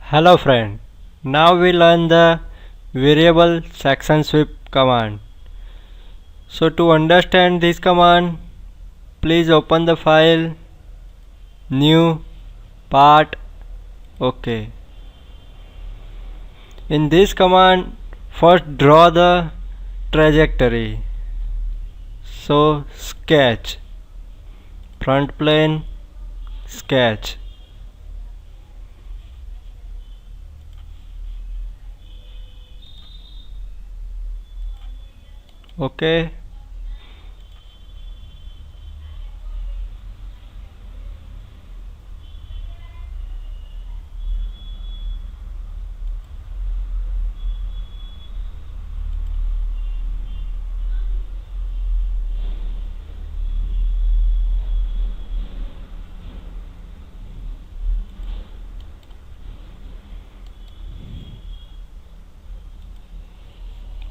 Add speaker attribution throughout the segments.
Speaker 1: Hello friend, now we learn the variable section sweep command. So to understand this command, please open the file, new, part, OK. In this command, first draw the trajectory. So sketch, front plane, sketch. Okay.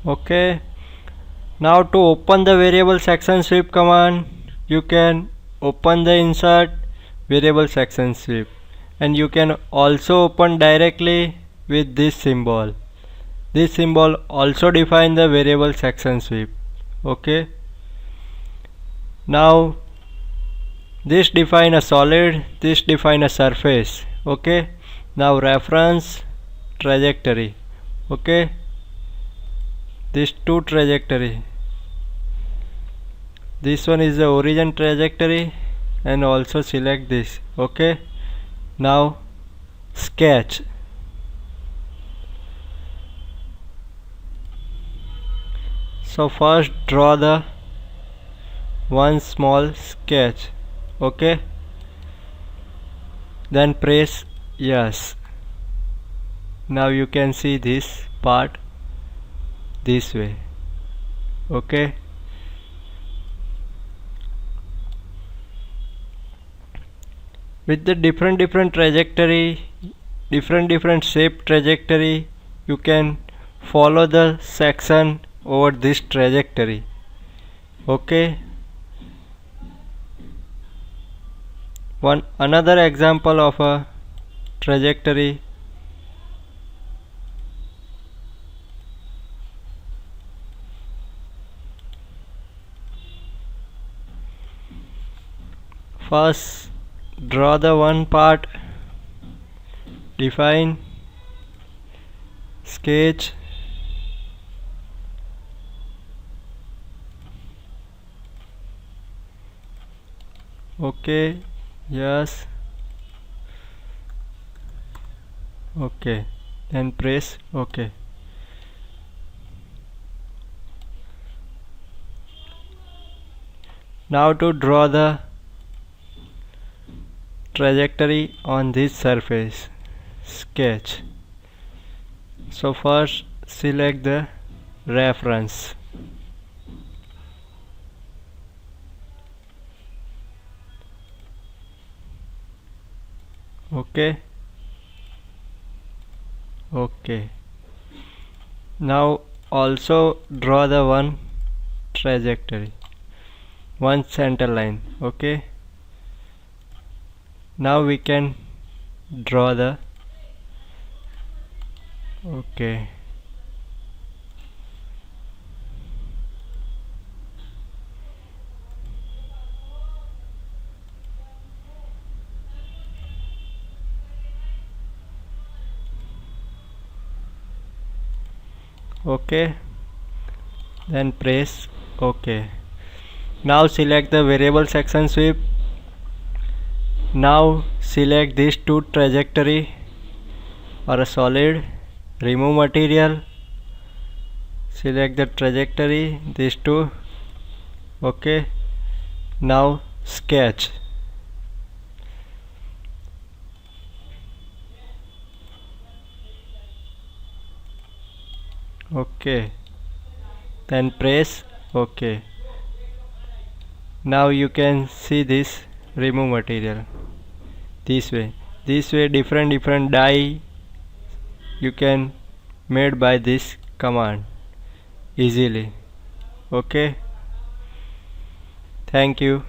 Speaker 1: Okay. Now to open the variable section sweep command, you can open the insert variable section sweep, and you can also open directly with this symbol. This symbol also define the variable section sweep. Okay. Now this define a solid, this define a surface. Okay. Now reference trajectory. Okay. These two trajectory. This one is the origin trajectory, and also select this. Okay. Now sketch. So first draw the one small sketch. Okay. Then press yes. Now you can see this part this way. Okay. With the different trajectory, different shape trajectory, you can follow the section over this trajectory. Okay. Another example of a trajectory. First draw the one part, define, sketch, okay, yes, okay, then press OK. Now to draw the trajectory on this surface, sketch. So first select the reference. Okay. Okay. Now also draw the one trajectory, one center line. Okay. Now we can draw the okay. Okay, then press OK. Now select the variable section sweep. Now select these two trajectory or a solid, remove material, select the trajectory, these two. Okay. Now sketch. Okay, then press OK. Now you can see this remove material this way different die you can made by this command easily. Okay, thank you.